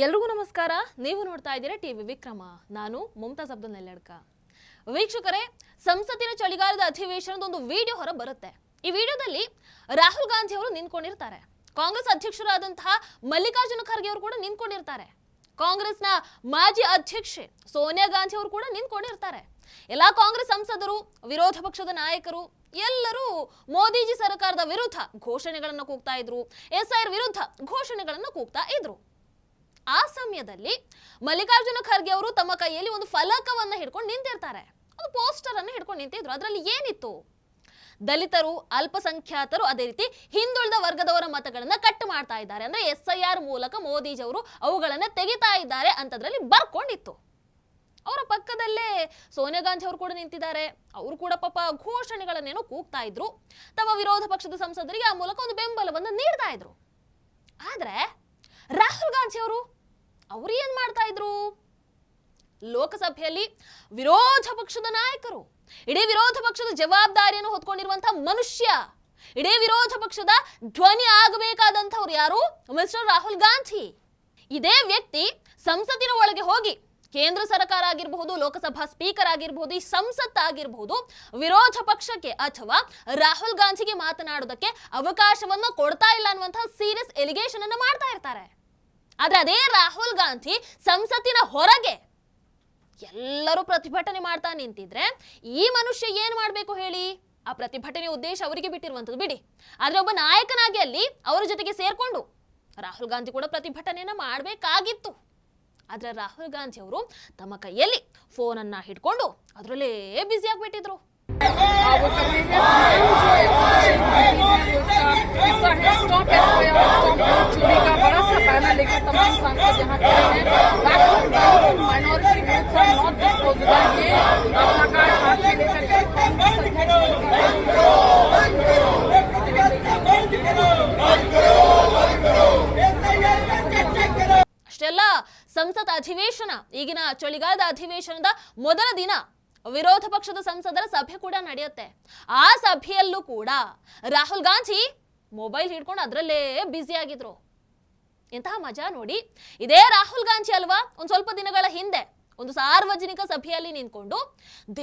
ಎಲ್ರಿಗೂ ನಮಸ್ಕಾರ. ನೀವು ನೋಡ್ತಾ ಇದ್ದೀರಾ ಟಿವಿ ವಿಕ್ರಮ. ನಾನು ಮುಮ್ತಾಜ್ ಅಬ್ದುಲ್ ನೆಲ್ಲಡ್ಕ. ವೀಕ್ಷಕರೇ, ಸಂಸತ್ತಿನ ಚಳಿಗಾಲದ ಅಧಿವೇಶನದ ಒಂದು ವಿಡಿಯೋ ಹೊರ ಬರುತ್ತೆ. ಈ ವಿಡಿಯೋದಲ್ಲಿ ರಾಹುಲ್ ಗಾಂಧಿ ಅವರು ನಿಂತ್ಕೊಂಡಿರ್ತಾರೆ. ಕಾಂಗ್ರೆಸ್ ಅಧ್ಯಕ್ಷರಾದಂತಹ ಮಲ್ಲಿಕಾರ್ಜುನ ಖರ್ಗೆ ಅವರು ಕೂಡ ನಿಂತ್ಕೊಂಡಿರ್ತಾರೆ. ಕಾಂಗ್ರೆಸ್ನ ಮಾಜಿ ಅಧ್ಯಕ್ಷೆ ಸೋನಿಯಾ ಗಾಂಧಿ ಅವರು ಕೂಡ ನಿಂತ್ಕೊಂಡಿರ್ತಾರೆ. ಎಲ್ಲಾ ಕಾಂಗ್ರೆಸ್ ಸಂಸದರು, ವಿರೋಧ ಪಕ್ಷದ ನಾಯಕರು ಎಲ್ಲರೂ ಮೋದಿಜಿ ಸರ್ಕಾರದ ವಿರುದ್ಧ ಘೋಷಣೆಗಳನ್ನು ಕೂಗ್ತಾ ಇದ್ರು. SIR ವಿರುದ್ಧ ಘೋಷಣೆಗಳನ್ನು ಕೂಗ್ತಾ ಇದ್ರು. ಆ ಸಮಯದಲ್ಲಿ ಮಲ್ಲಿಕಾರ್ಜುನ ಖರ್ಗೆ ಅವರು ತಮ್ಮ ಕೈಯಲ್ಲಿ ಒಂದು ಫಲಕವನ್ನ ಹಿಡ್ಕೊಂಡು ನಿಂತಿರ್ತಾರೆ. ಒಂದು ಪೋಸ್ಟರ್ ಅನ್ನು ಹಿಡ್ಕೊಂಡು ನಿಂತಿದ್ರು. ಅದರಲ್ಲಿ ಏನಿತ್ತು? ದಲಿತರು, ಅಲ್ಪಸಂಖ್ಯಾತರು, ಅದೇ ರೀತಿ ಹಿಂದುಳಿದ ವರ್ಗದವರ ಮತಗಳನ್ನ ಕಟ್ ಮಾಡ್ತಾ ಇದ್ದಾರೆ, ಅಂದ್ರೆ SIR ಮೂಲಕ ಮೋದಿಜಿ ಅವರು ಅವುಗಳನ್ನ ತೆಗಿತಾ ಇದ್ದಾರೆ ಅಂತದ್ರಲ್ಲಿ ಬರ್ಕೊಂಡಿತ್ತು. ಅವರ ಪಕ್ಕದಲ್ಲೇ ಸೋನಿಯಾ ಗಾಂಧಿ ಅವರು ಕೂಡ ನಿಂತಿದ್ದಾರೆ. ಅವರು ಕೂಡ ಪಾಪ ಘೋಷಣೆಗಳನ್ನೇನೋ ಕೂಗ್ತಾ ಇದ್ರು. ತಮ್ಮ ವಿರೋಧ ಪಕ್ಷದ ಸಂಸದರಿಗೆ ಆ ಮೂಲಕ ಒಂದು ಬೆಂಬಲವನ್ನು ನೀಡ್ತಾ ಇದ್ರು. ಆದ್ರೆ ರಾಹುಲ್ ಗಾಂಧಿ ಅವರು ಏನ್ ಮಾಡ್ತಾ ಇದ್ರು? ಲೋಕಸಭೆಯಲ್ಲಿ ವಿರೋಧ ಪಕ್ಷದ ನಾಯಕರು, ಇಡೀ ವಿರೋಧ ಪಕ್ಷದ ಜವಾಬ್ದಾರಿಯನ್ನು ಹೊತ್ಕೊಂಡಿರುವಂತಹ ಮನುಷ್ಯ, ಇಡೀ ವಿರೋಧ ಪಕ್ಷದ ಧ್ವನಿ ಆಗಬೇಕಾದಂಥವ್ರು ಯಾರು? ಮಿಸ್ಟರ್ ರಾಹುಲ್ ಗಾಂಧಿ. ಇದೇ ವ್ಯಕ್ತಿ ಸಂಸತ್ತಿನ ಒಳಗೆ ಹೋಗಿ ಕೇಂದ್ರ ಸರ್ಕಾರ ಆಗಿರಬಹುದು, ಲೋಕಸಭಾ ಸ್ಪೀಕರ್ ಆಗಿರಬಹುದು, ಈ ಸಂಸತ್ ಆಗಿರಬಹುದು, ವಿರೋಧ ಪಕ್ಷಕ್ಕೆ ಅಥವಾ ರಾಹುಲ್ ಗಾಂಧಿಗೆ ಮಾತನಾಡೋದಕ್ಕೆ ಅವಕಾಶವನ್ನು ಕೊಡ್ತಾ ಇಲ್ಲ ಅನ್ನುವಂತಹ ಸೀರಿಯಸ್ ಎಲಿಗೇಷನ್ ಅನ್ನು ಮಾಡ್ತಾ ಇರ್ತಾರೆ. ಆದ್ರೆ ಅದೇ ರಾಹುಲ್ ಗಾಂಧಿ ಸಂಸತ್ತಿನ ಹೊರಗೆ ಎಲ್ಲರೂ ಪ್ರತಿಭಟನೆ ಮಾಡ್ತಾ ನಿಂತಿದ್ರೆ ಈ ಮನುಷ್ಯ ಏನ್ ಮಾಡ್ಬೇಕು ಹೇಳಿ? ಆ ಪ್ರತಿಭಟನೆ ಉದ್ದೇಶ ಅವರಿಗೆ ಬಿಟ್ಟಿರುವಂತದ್ದು ಬಿಡಿ. ಆದ್ರೆ ಒಬ್ಬ ನಾಯಕನಾಗಿ ಅಲ್ಲಿ ಅವರ ಜೊತೆಗೆ ಸೇರ್ಕೊಂಡು ರಾಹುಲ್ ಗಾಂಧಿ ಕೂಡ ಪ್ರತಿಭಟನೆಯನ್ನ ಮಾಡಬೇಕಾಗಿತ್ತು. ಆದ್ರೆ ರಾಹುಲ್ ಗಾಂಧಿ ಅವರು ತಮ್ಮ ಕೈಯಲ್ಲಿ ಫೋನ್ ಅನ್ನ ಹಿಡ್ಕೊಂಡು ಅದರಲ್ಲೇ ಬ್ಯುಸಿ ಆಗ್ಬಿಟ್ಟಿದ್ರು. ಅಷ್ಟೆಲ್ಲ ಸಂಸತ್ ಅಧಿವೇಶನ, ಈಗಿನ ಚಳಿಗಾಲದ ಅಧಿವೇಶನದ ಮೊದಲ ದಿನ ವಿರೋಧ ಪಕ್ಷದ ಸಂಸದರ ಸಭೆ ಕೂಡ ನಡೆಯುತ್ತೆ. ಆ ಸಭೆಯಲ್ಲೂ ಕೂಡ ರಾಹುಲ್ ಗಾಂಧಿ ಮೊಬೈಲ್ ಹಿಡ್ಕೊಂಡು ಅದರಲ್ಲೇ ಬ್ಯುಸಿ ಆಗಿದ್ರು. ಎಂತಹ ಮಜಾ ನೋಡಿ. ಇದೇ ರಾಹುಲ್ ಗಾಂಧಿ ಅಲ್ವಾ ಒಂದ್ ಸ್ವಲ್ಪ ದಿನಗಳ ಹಿಂದೆ ಒಂದು ಸಾರ್ವಜನಿಕ ಸಭೆಯಲ್ಲಿ ನಿಂತ್ಕೊಂಡು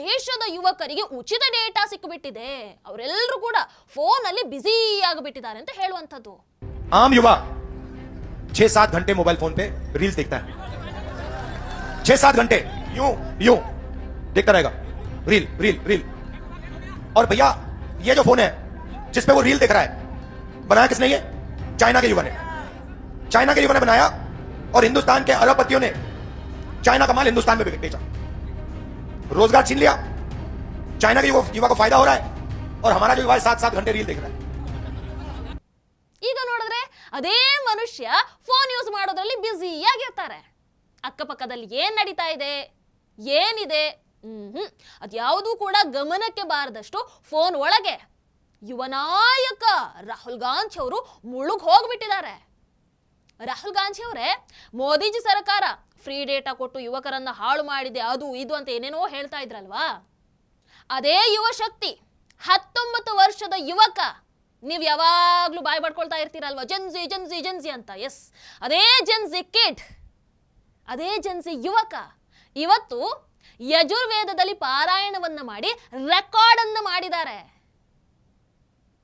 ದೇಶದ ಯುವಕರಿಗೆ ಉಚಿತ ಡೇಟಾ ಸಿಕ್ಕಿಬಿಟ್ಟಿದೆ, ಅವರೆಲ್ಲರೂ ಕೂಡ ಫೋನ್ ಅಲ್ಲಿ ಬ್ಯುಸಿ ಆಗಿಬಿಟ್ಟಿದ್ದಾರೆ ಅಂತ ಹೇಳುವಂಥದ್ದು. आम युवा 6-7 घंटे मोबाइल फोन पे रील्स देखता है. 6-7 घंटे यूं देखता रहेगा. Reel reel reel. और भैया ये जो फोन है जिस पे वो रील देख रहा है, बनाया किसने? ये चाइना के युवा ने. चाइना के युवा ने बनाया और हिंदुस्तान के अरबपतियों ने चाइना का माल हिंदुस्तान में बेचा. रोजगार छीन लिया. चाइना के युवा को फायदा हो रहा है और हमारा जो युवा 7-7 घंटे रील देख रहा है. ಈಗ ನೋಡಿದ್ರೆ ಅದೇ ಮನುಷ್ಯ ಫೋನ್ ಯೂಸ್ ಮಾಡೋದ್ರಲ್ಲಿ ಬ್ಯುಸಿ ಆಗಿರ್ತಾರೆ. ಅಕ್ಕಪಕ್ಕದಲ್ಲಿ ಏನ್ ನಡೀತಾ ಇದೆ, ಏನಿದೆ ಅದ್ಯಾವುದೂ ಕೂಡ ಗಮನಕ್ಕೆ ಬಾರದಷ್ಟು ಫೋನ್ ಒಳಗೆ ಯುವ ನಾಯಕ ರಾಹುಲ್ ಗಾಂಧಿ ಅವರು ಮುಳುಗ್ ಹೋಗ್ಬಿಟ್ಟಿದ್ದಾರೆ. ರಾಹುಲ್ ಗಾಂಧಿ ಅವರೇ ಮೋದಿಜಿ ಸರ್ಕಾರ ಫ್ರೀ ಡೇಟಾ ಕೊಟ್ಟು ಯುವಕರನ್ನ ಹಾಳು ಮಾಡಿದೆ, ಅದು ಇದು ಅಂತ ಏನೇನೋ ಹೇಳ್ತಾ ಇದ್ರಲ್ವಾ. ಅದೇ ಯುವ ಶಕ್ತಿ 19 ವರ್ಷದ ಯುವಕ, ನೀವು ಯಾವಾಗ್ಲೂ ಬಾಯ್ ಪಡ್ಕೊಳ್ತಾ ಇರ್ತೀರಲ್ವಾ ಜನ್ಸಿ ಜನ್ಸಿ ಜನ್ಸಿ ಅಂತ. ಎಸ್, ಅದೇ ಜನ್ಸಿ ಕಿಡ್, ಅದೇ ಜನ್ಸಿ ಯುವಕ ಇವತ್ತು ಯಜುರ್ವೇದದಲ್ಲಿ ಪಾರಾಯಣವನ್ನ ಮಾಡಿ ರೆಕಾರ್ಡ್ ಅನ್ನ ಮಾಡಿದ್ದಾರೆ.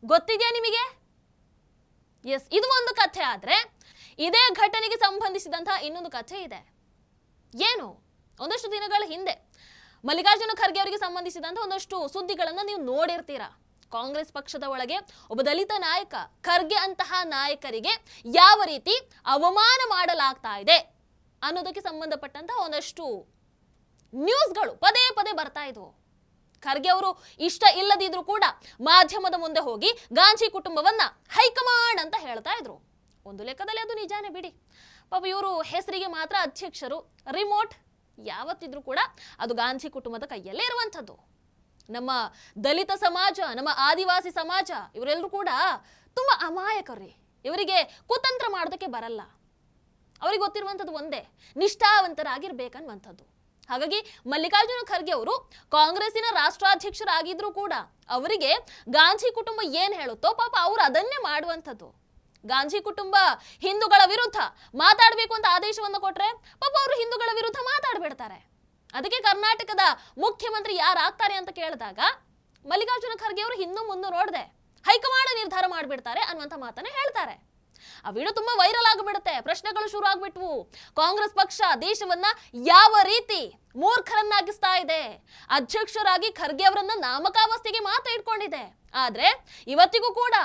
ಗೊತ್ತಿದೆಯಾ ನಿಮಗೆ? ಎಸ್, ಇದು ಒಂದು ಕಥೆ. ಆದ್ರೆ ಇದೇ ಘಟನೆಗೆ ಸಂಬಂಧಿಸಿದಂತಹ ಇನ್ನೊಂದು ಕಥೆ ಇದೆ. ಏನು? ಒಂದಷ್ಟು ದಿನಗಳ ಹಿಂದೆ ಮಲ್ಲಿಕಾರ್ಜುನ ಖರ್ಗೆ ಅವರಿಗೆ ಸಂಬಂಧಿಸಿದಂತಹ ಒಂದಷ್ಟು ಸುದ್ದಿಗಳನ್ನ ನೀವು ನೋಡಿರ್ತೀರಾ. ಕಾಂಗ್ರೆಸ್ ಪಕ್ಷದ ಒಳಗೆ ಒಬ್ಬ ದಲಿತ ನಾಯಕ ಖರ್ಗೆ ಅಂತಹ ನಾಯಕರಿಗೆ ಯಾವ ರೀತಿ ಅವಮಾನ ಮಾಡಲಾಗ್ತಾ ಇದೆ ಅನ್ನೋದಕ್ಕೆ ಸಂಬಂಧಪಟ್ಟಂತಹ ಒಂದಷ್ಟು ನ್ಯೂಸ್ಗಳು ಪದೇ ಪದೇ ಬರ್ತಾ ಇದ್ವು. ಖರ್ಗೆ ಅವರು ಇಷ್ಟ ಇಲ್ಲದಿದ್ರು ಕೂಡ ಮಾಧ್ಯಮದ ಮುಂದೆ ಹೋಗಿ ಗಾಂಧಿ ಕುಟುಂಬವನ್ನ ಹೈಕಮಾಂಡ್ ಅಂತ ಹೇಳ್ತಾ ಇದ್ರು. ಒಂದು ಲೆಕ್ಕದಲ್ಲಿ ಅದು ನಿಜಾನೇ ಬಿಡಿ. ಪಾಪ ಇವರು ಹೆಸರಿಗೆ ಮಾತ್ರ ಅಧ್ಯಕ್ಷರು, ರಿಮೋಟ್ ಯಾವತ್ತಿದ್ರು ಕೂಡ ಅದು ಗಾಂಧಿ ಕುಟುಂಬದ ಕೈಯಲ್ಲೇ ಇರುವಂಥದ್ದು. ನಮ್ಮ ದಲಿತ ಸಮಾಜ, ನಮ್ಮ ಆದಿವಾಸಿ ಸಮಾಜ ಇವರೆಲ್ಲರೂ ಕೂಡ ತುಂಬಾ ಅಮಾಯಕರ್ರಿ. ಇವರಿಗೆ ಕುತಂತ್ರ ಮಾಡೋದಕ್ಕೆ ಬರಲ್ಲ. ಅವ್ರಿಗೆ ಗೊತ್ತಿರುವಂಥದ್ದು ಒಂದೇ, ನಿಷ್ಠಾವಂತರಾಗಿರ್ಬೇಕನ್ನುವಂಥದ್ದು. ಹಾಗಾಗಿ ಮಲ್ಲಿಕಾರ್ಜುನ ಖರ್ಗೆ ಅವರು ಕಾಂಗ್ರೆಸ್ಸಿನ ರಾಷ್ಟ್ರಾಧ್ಯಕ್ಷರಾಗಿದ್ರು ಕೂಡ ಅವರಿಗೆ ಗಾಂಧಿ ಕುಟುಂಬ ಏನ್ ಹೇಳುತ್ತೋ ಪಾಪ ಅವರು ಅದನ್ನೇ ಮಾಡುವಂಥದ್ದು. ಗಾಂಧಿ ಕುಟುಂಬ ಹಿಂದೂಗಳ ವಿರುದ್ಧ ಮಾತಾಡಬೇಕು ಅಂತ ಆದೇಶವನ್ನು ಕೊಟ್ರೆ ಪಾಪ ಅವರು ಹಿಂದೂಗಳ ವಿರುದ್ಧ ಮಾತಾಡ್ಬಿಡ್ತಾರೆ. ಅದಕ್ಕೆ ಕರ್ನಾಟಕದ ಮುಖ್ಯಮಂತ್ರಿ ಯಾರಾಗ್ತಾರೆ ಅಂತ ಕೇಳಿದಾಗ ಮಲ್ಲಿಕಾರ್ಜುನ ಖರ್ಗೆ ಅವರು ಹಿಂದೂ ಮುಂದೆ ನೋಡದೆ ಹೈಕಮಾಂಡ್ ನಿರ್ಧಾರ ಮಾಡ್ಬಿಡ್ತಾರೆ ಅನ್ನುವಂಥ ಮಾತನ್ನ ಹೇಳ್ತಾರೆ. ಆ ವಿಡಿಯೋ ತುಂಬಾ ವೈರಲ್ ಆಗಿಬಿಡುತ್ತೆ. ಪ್ರಶ್ನೆಗಳು ಶುರು ಆಗ್ಬಿಟ್ವು. ಕಾಂಗ್ರೆಸ್ ಪಕ್ಷ ದೇಶವನ್ನ ಯಾವ ರೀತಿ ಮೂರ್ಖರನ್ನಾಗಿಸ್ತಾ ಇದೆ, ಅಧ್ಯಕ್ಷರಾಗಿ ಖರ್ಗೆ ಅವರನ್ನ ನಾಮಕಾವಸ್ಥೆಗೆ ಮಾತ್ರ ಇಟ್ಕೊಂಡಿದೆ. ಆದ್ರೆ ಇವತ್ತಿಗೂ ಕೂಡ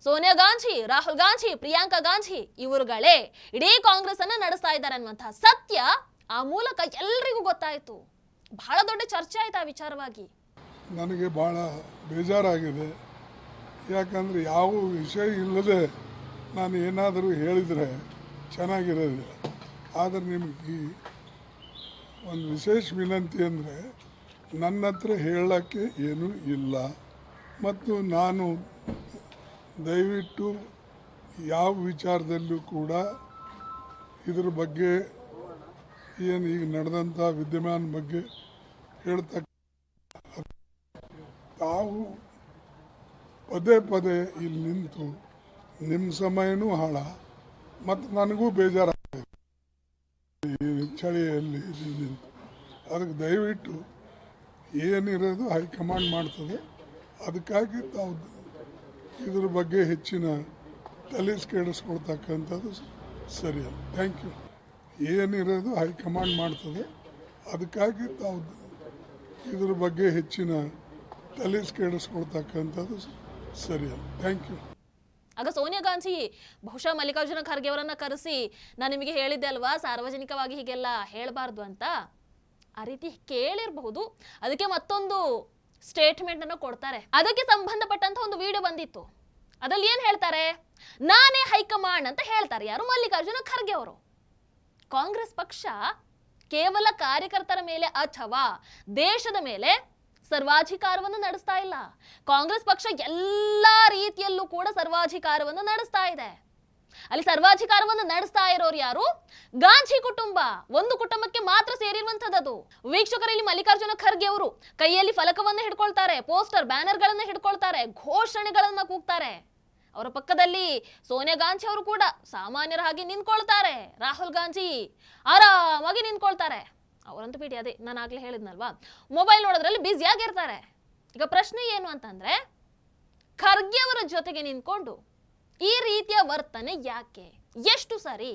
ಸೋನಿಯಾ ಗಾಂಧಿ, ರಾಹುಲ್ ಗಾಂಧಿ, ಪ್ರಿಯಾಂಕಾ ಗಾಂಧಿ ಇವರುಗಳೇ ಇಡೀ ಕಾಂಗ್ರೆಸ್ ಅನ್ನ ನಡೆಸ್ತಾ ಇದ್ದಾರೆ ಅನ್ನುವಂತಹ ಸತ್ಯ ಆ ಮೂಲಕ ಎಲ್ರಿಗೂ ಗೊತ್ತಾಯ್ತು. ಬಹಳ ದೊಡ್ಡ ಚರ್ಚೆ ಆಯ್ತು ಆ ವಿಚಾರವಾಗಿ. ನನಗೆ ಭಾಳ ಬೇಜಾರಾಗಿದೆ. ಯಾಕಂದರೆ ಯಾವ ವಿಷಯ ಇಲ್ಲದೆ ನಾನು ಏನಾದರೂ ಹೇಳಿದರೆ ಚೆನ್ನಾಗಿರೋದಿಲ್ಲ. ಆದರೆ ನಿಮಗೆ ಒಂದು ವಿಶೇಷ ವಿನಂತಿ ಅಂದರೆ ನನ್ನ ಹತ್ರ ಹೇಳೋಕ್ಕೆ ಏನೂ ಇಲ್ಲ. ಮತ್ತು ನಾನು ದಯವಿಟ್ಟು ಯಾವ ವಿಚಾರದಲ್ಲೂ ಕೂಡ ಇದ್ರ ಬಗ್ಗೆ ಏನು ಈಗ ನಡೆದಂಥ ವಿದ್ಯಮಾನ ಬಗ್ಗೆ ಹೇಳ್ತಕ್ಕ ತಾವು ಪದೇ ಪದೇ ಇಲ್ಲಿ ನಿಂತು ನಿಮ್ಮ ಸಮಯನೂ ಹಾಳ ಮತ್ತು ನನಗೂ ಬೇಜಾರಾಗ್ತದೆ ಈ ಚಳಿಯಲ್ಲಿ ನಿಂತು. ಅದಕ್ಕೆ ದಯವಿಟ್ಟು ಏನಿರೋದು ಹೈಕಮಾಂಡ್ ಮಾಡ್ತದೆ. ಅದಕ್ಕಾಗಿ ತಾವು ಇದ್ರ ಬಗ್ಗೆ ಹೆಚ್ಚಿನ ತಲೆ ಕೆಡಿಸ್ಕೊಳ್ತಕ್ಕಂಥದ್ದು ಸರಿಯಲ್ಲ. Thank you. ಏನಿರೋದು ಹೈಕಮಾಂಡ್ ಮಾಡ್ತದೆ. ಅದಕ್ಕಾಗಿ ತಾವು ಇದ್ರ ಬಗ್ಗೆ ಹೆಚ್ಚಿನ ತಲೆ ಕೆಡಿಸ್ಕೊಳ್ತಕ್ಕಂಥದ್ದು ಸರಿಯಲ್ಲ. Thank you. ಆಗ ಸೋನಿಯಾ ಗಾಂಧಿ ಬಹುಶಃ ಮಲ್ಲಿಕಾರ್ಜುನ ಖರ್ಗೆ ಅವರನ್ನ ಕರೆಸಿ, ನಾನು ನಿಮಗೆ ಹೇಳಿದ್ದೆ ಅಲ್ವಾ ಸಾರ್ವಜನಿಕವಾಗಿ ಹೀಗೆಲ್ಲ ಹೇಳಬಾರ್ದು ಅಂತ, ಆ ರೀತಿ ಕೇಳಿರಬಹುದು. ಅದಕ್ಕೆ ಮತ್ತೊಂದು ಸ್ಟೇಟ್ಮೆಂಟ್ ಅನ್ನು ಕೊಡ್ತಾರೆ. ಅದಕ್ಕೆ ಸಂಬಂಧಪಟ್ಟಂತ ಒಂದು ವಿಡಿಯೋ ಬಂದಿತ್ತು. ಅದ್ರಲ್ಲಿ ಏನ್ ಹೇಳ್ತಾರೆ, ನಾನೇ ಹೈಕಮಾಂಡ್ ಅಂತ ಹೇಳ್ತಾರೆ. ಯಾರು? ಮಲ್ಲಿಕಾರ್ಜುನ ಖರ್ಗೆ ಅವರು. ಕಾಂಗ್ರೆಸ್ ಪಕ್ಷ ಕೇವಲ ಕಾರ್ಯಕರ್ತರ ಮೇಲೆ ಅಥವಾ ದೇಶದ ಮೇಲೆ ಸರ್ವಾಧಿಕಾರವನ್ನು ನಡೆಸ್ತಾ ಇಲ್ಲ. ಕಾಂಗ್ರೆಸ್ ಪಕ್ಷ ಎಲ್ಲಾ ರೀತಿಯಲ್ಲೂ ಕೂಡ ಸರ್ವಾಧಿಕಾರವನ್ನು ನಡೆಸ್ತಾ ಇದೆ. ಅಲ್ಲಿ ಸರ್ವಾಧಿಕಾರವನ್ನು ನಡೆಸ್ತಾ ಇರೋರು ಯಾರು? ಗಾಂಧಿ ಕುಟುಂಬ. ಒಂದು ಕುಟುಂಬಕ್ಕೆ ಮಾತ್ರ ಸೇರಿರುವಂತದ್ದು. ವೀಕ್ಷಕರಲ್ಲಿ ಮಲ್ಲಿಕಾರ್ಜುನ ಖರ್ಗೆ ಅವರು ಕೈಯಲ್ಲಿ ಫಲಕವನ್ನು ಹಿಡ್ಕೊಳ್ತಾರೆ, ಪೋಸ್ಟರ್ ಬ್ಯಾನರ್ ಗಳನ್ನ ಹಿಡ್ಕೊಳ್ತಾರೆ, ಘೋಷಣೆಗಳನ್ನ ಕೂಗ್ತಾರೆ. ಅವರ ಪಕ್ಕದಲ್ಲಿ ಸೋನಿಯಾ ಗಾಂಧಿ ಅವರು ಕೂಡ ಸಾಮಾನ್ಯರ ಹಾಗೆ ನಿಂತ್ಕೊಳ್ತಾರೆ. ರಾಹುಲ್ ಗಾಂಧಿ ಆರಾಮಾಗಿ ನಿಂತ್ಕೊಳ್ತಾರೆ. ಅವರಂತೂ ಬಿಡಿ, ಅದೇ ನಾನು ಆಗ್ಲೇ ಹೇಳಿದ್ನಲ್ವಾ, ಮೊಬೈಲ್ ನೋಡೋದ್ರಲ್ಲಿ ಬ್ಯುಸಿ ಆಗಿರ್ತಾರೆ. ಈಗ ಪ್ರಶ್ನೆ ಏನು ಅಂತಂದ್ರೆ, ಖರ್ಗೆ ಅವರ ಜೊತೆಗೆ ನಿಂತ್ಕೊಂಡು ಈ ರೀತಿಯ ವರ್ತನೆ ಯಾಕೆ? ಎಷ್ಟು ಸರಿ?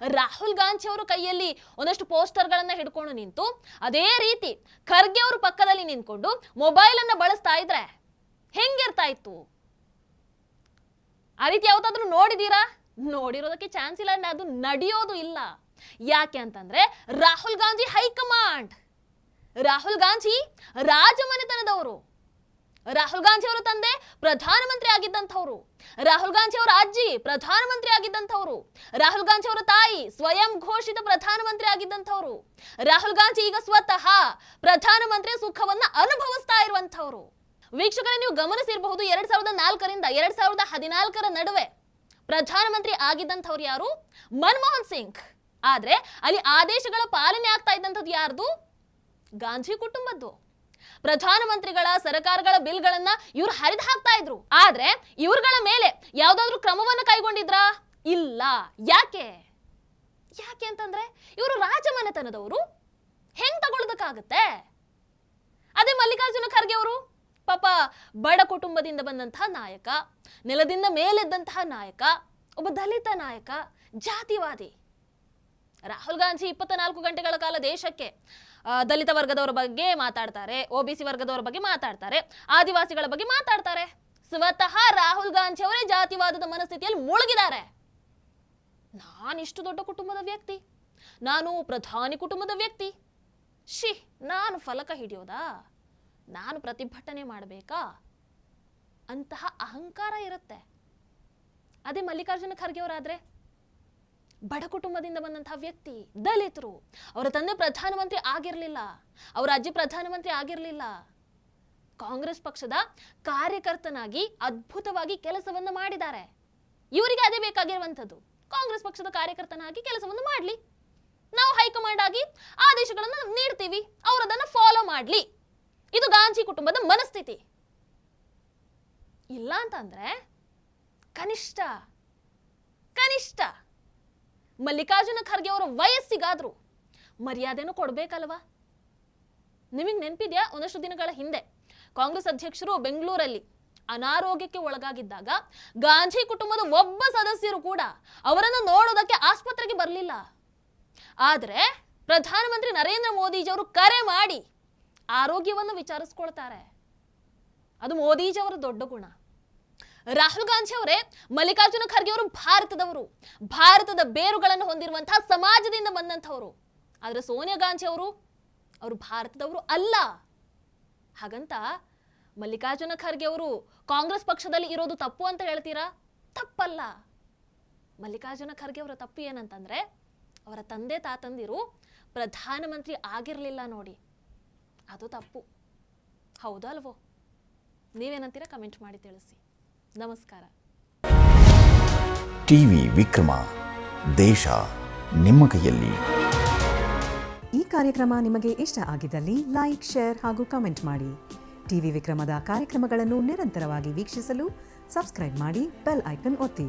ರಾಹುಲ್ ಗಾಂಧಿ ಅವರು ಕೈಯಲ್ಲಿ ಒಂದಷ್ಟು ಪೋಸ್ಟರ್ಗಳನ್ನ ಹಿಡ್ಕೊಂಡು ನಿಂತು ಅದೇ ರೀತಿ ಖರ್ಗೆ ಅವರು ಪಕ್ಕದಲ್ಲಿ ನಿಂತ್ಕೊಂಡು ಮೊಬೈಲ್ ಅನ್ನ ಬಳಸ್ತಾ ಇದ್ರೆ ಹೆಂಗಿರ್ತಾ ಇತ್ತು? ಆ ರೀತಿ ಯಾವತ್ತಾದ್ರೂ ನೋಡಿದೀರಾ? ನೋಡಿರೋದಕ್ಕೆ ಚಾನ್ಸ್ ಇಲ್ಲ, ಅದು ನಡೆಯೋದು ಇಲ್ಲ. ಯಾಕೆ ಅಂತಂದ್ರೆ ರಾಹುಲ್ ಗಾಂಧಿ ಹೈಕಮಾಂಡ್. ರಾಹುಲ್ ಗಾಂಧಿ ರಾಜಮನೆತನದವರು. ರಾಹುಲ್ ಗಾಂಧಿ ಅವರ ತಂದೆ ಪ್ರಧಾನಮಂತ್ರಿ ಆಗಿದ್ದಂಥವ್ರು. ರಾಹುಲ್ ಗಾಂಧಿ ಅವರ ಅಜ್ಜಿ ಪ್ರಧಾನಮಂತ್ರಿ ಆಗಿದ್ದಂಥವ್ರು. ರಾಹುಲ್ ಗಾಂಧಿ ಅವರ ತಾಯಿ ಸ್ವಯಂ ಘೋಷಿತ ಪ್ರಧಾನಮಂತ್ರಿ ಆಗಿದ್ದಂಥವ್ರು. ರಾಹುಲ್ ಗಾಂಧಿ ಈಗ ಸ್ವತಃ ಪ್ರಧಾನಮಂತ್ರಿ ಸುಖವನ್ನ ಅನುಭವಿಸ್ತಾ ಇರುವಂಥವ್ರು. ವೀಕ್ಷಕರೇ, ನೀವು ಗಮನಿಸಿರಬಹುದು 2004ರಿಂದ 2014ರ ನಡುವೆ ಪ್ರಧಾನಮಂತ್ರಿ ಆಗಿದ್ದಂಥವ್ರು ಯಾರು? ಮನಮೋಹನ್ ಸಿಂಗ್. ಆದ್ರೆ ಅಲ್ಲಿ ಆದೇಶಗಳ ಪಾಲನೆ ಆಗ್ತಾ ಇದ್ದಂಥದ್ದು ಯಾರ್ದು? ಗಾಂಧಿ ಕುಟುಂಬದ್ದು. ಪ್ರಧಾನಮಂತ್ರಿಗಳ ಸರ್ಕಾರಗಳ ಬಿಲ್ಗಳನ್ನ ಇವ್ರು ಹರಿದು ಹಾಕ್ತಾ ಇದ್ರು. ಆದ್ರೆ ಇವ್ರುಗಳ ಮೇಲೆ ಯಾವ್ದಾದ್ರು ಕ್ರಮವನ್ನ ಕೈಗೊಂಡಿದ್ರಾ? ಇಲ್ಲ. ಯಾಕೆ ಅಂತಂದ್ರೆ ಇವರು ರಾಜಮನೆತನದವರು, ಹೆಂಗ್ ತಗೊಳ್ಳೋದಕ್ಕಾಗತ್ತೆ? ಅದೇ ಮಲ್ಲಿಕಾರ್ಜುನ ಖರ್ಗೆ ಅವರು ಪಾಪ ಬಡ ಕುಟುಂಬದಿಂದ ಬಂದಂತಹ ನಾಯಕ, ನೆಲದಿಂದ ಮೇಲೆದ್ದಂತಹ ನಾಯಕ, ಒಬ್ಬ ದಲಿತ ನಾಯಕ, ಜಾತಿವಾದಿ. ರಾಹುಲ್ ಗಾಂಧಿ 24 ಗಂಟೆಗಳ ಕಾಲ ದೇಶಕ್ಕೆ ದಲಿತ ವರ್ಗದವರ ಬಗ್ಗೆ ಮಾತಾಡ್ತಾರೆ, OBC ವರ್ಗದವರ ಬಗ್ಗೆ ಮಾತಾಡ್ತಾರೆ, ಆದಿವಾಸಿಗಳ ಬಗ್ಗೆ ಮಾತಾಡ್ತಾರೆ. ಸ್ವತಃ ರಾಹುಲ್ ಗಾಂಧಿ ಅವರೇ ಜಾತಿವಾದದ ಮನಸ್ಥಿತಿಯಲ್ಲಿ ಮುಳುಗಿದ್ದಾರೆ. ನಾನಿಷ್ಟು ದೊಡ್ಡ ಕುಟುಂಬದ ವ್ಯಕ್ತಿ, ನಾನು ಪ್ರಧಾನಿ ಕುಟುಂಬದ ವ್ಯಕ್ತಿ, ನಾನು ಫಲಕ ಹಿಡಿಯೋದಾ, ನಾನು ಪ್ರತಿಭಟನೆ ಮಾಡಬೇಕಾ ಅಂತಹ ಅಹಂಕಾರ ಇರುತ್ತೆ. ಅದೇ ಮಲ್ಲಿಕಾರ್ಜುನ ಖರ್ಗೆ ಅವರಾದ್ರೆ ಬಡ ಕುಟುಂಬದಿಂದ ಬಂದಂತಹ ವ್ಯಕ್ತಿ, ದಲಿತರು. ಅವರ ತಂದೆ ಪ್ರಧಾನಮಂತ್ರಿ ಆಗಿರಲಿಲ್ಲ, ಅವರ ಅಜ್ಜಿ ಪ್ರಧಾನಮಂತ್ರಿ ಆಗಿರಲಿಲ್ಲ. ಕಾಂಗ್ರೆಸ್ ಪಕ್ಷದ ಕಾರ್ಯಕರ್ತನಾಗಿ ಅದ್ಭುತವಾಗಿ ಕೆಲಸವನ್ನ ಮಾಡಿದ್ದಾರೆ. ಇವರಿಗೆ ಅದೇ ಬೇಕಾಗಿರುವಂಥದ್ದು, ಕಾಂಗ್ರೆಸ್ ಪಕ್ಷದ ಕಾರ್ಯಕರ್ತನಾಗಿ ಕೆಲಸವನ್ನು ಮಾಡಲಿ, ನಾವು ಹೈಕಮಾಂಡ್ ಆಗಿ ಆದೇಶಗಳನ್ನು ನೀಡ್ತೀವಿ, ಅವರದನ್ನ ಫಾಲೋ ಮಾಡಲಿ. ಇದು ಗಾಂಧಿ ಕುಟುಂಬದ ಮನಸ್ಥಿತಿ. ಇಲ್ಲ ಅಂತಂದ್ರೆ ಕನಿಷ್ಠ ಕನಿಷ್ಠ ಮಲ್ಲಿಕಾರ್ಜುನ ಖರ್ಗೆ ಅವರ ವಯಸ್ಸಿಗಾದ್ರೂ ಮರ್ಯಾದೆನೂ ಕೊಡ್ಬೇಕಲ್ವಾ? ನಿಮಗೆ ನೆನಪಿದ್ಯಾ, ಒಂದಷ್ಟು ದಿನಗಳ ಹಿಂದೆ ಕಾಂಗ್ರೆಸ್ ಅಧ್ಯಕ್ಷರು ಬೆಂಗಳೂರಲ್ಲಿ ಅನಾರೋಗ್ಯಕ್ಕೆ ಒಳಗಾಗಿದ್ದಾಗ ಗಾಂಧಿ ಕುಟುಂಬದ ಒಬ್ಬ ಸದಸ್ಯರು ಕೂಡ ಅವರನ್ನು ನೋಡೋದಕ್ಕೆ ಆಸ್ಪತ್ರೆಗೆ ಬರಲಿಲ್ಲ. ಆದರೆ ಪ್ರಧಾನಮಂತ್ರಿ ನರೇಂದ್ರ ಮೋದಿಜಿಯವರು ಕರೆ ಮಾಡಿ ಆರೋಗ್ಯವನ್ನು ವಿಚಾರಿಸ್ಕೊಳ್ತಾರೆ. ಅದು ಮೋದಿಜಿಯವರ ದೊಡ್ಡ ಗುಣ. ರಾಹುಲ್ ಗಾಂಧಿ ಅವರೇ, ಮಲ್ಲಿಕಾರ್ಜುನ ಖರ್ಗೆ ಅವರು ಭಾರತದವರು, ಭಾರತದ ಬೇರುಗಳನ್ನು ಹೊಂದಿರುವಂತಹ ಸಮಾಜದಿಂದ ಬಂದಂಥವರು. ಆದರೆ ಸೋನಿಯಾ ಗಾಂಧಿ ಅವರು ಭಾರತದವರು ಅಲ್ಲ. ಹಾಗಂತ ಮಲ್ಲಿಕಾರ್ಜುನ ಖರ್ಗೆ ಅವರು ಕಾಂಗ್ರೆಸ್ ಪಕ್ಷದಲ್ಲಿ ಇರೋದು ತಪ್ಪು ಅಂತ ಹೇಳ್ತೀರಾ? ತಪ್ಪಲ್ಲ. ಮಲ್ಲಿಕಾರ್ಜುನ ಖರ್ಗೆ ಅವರ ತಪ್ಪು ಏನಂತಂದ್ರೆ, ಅವರ ತಂದೆ ತಾತಂದಿರು ಪ್ರಧಾನಮಂತ್ರಿ ಆಗಿರಲಿಲ್ಲ ನೋಡಿ, ಅದು ತಪ್ಪು. ಹೌದಲ್ವೋ? ನೀವೇನಂತೀರಾ? ಕಮೆಂಟ್ ಮಾಡಿ ತಿಳಿಸಿ. ನಮಸ್ಕಾರ. ಟಿವಿ ವಿಕ್ರಮ, ದೇಶ ನಿಮ್ಮ ಕೈಯಲ್ಲಿ. ಈ ಕಾರ್ಯಕ್ರಮ ನಿಮಗೆ ಇಷ್ಟ ಆಗಿದ್ದಲ್ಲಿ ಲೈಕ್, ಶೇರ್ ಹಾಗೂ ಕಮೆಂಟ್ ಮಾಡಿ. ಟಿವಿ ವಿಕ್ರಮದ ಕಾರ್ಯಕ್ರಮಗಳನ್ನು ನಿರಂತರವಾಗಿ ವೀಕ್ಷಿಸಲು ಸಬ್ಸ್ಕ್ರೈಬ್ ಮಾಡಿ, ಬೆಲ್ ಐಕನ್ ಒತ್ತಿ.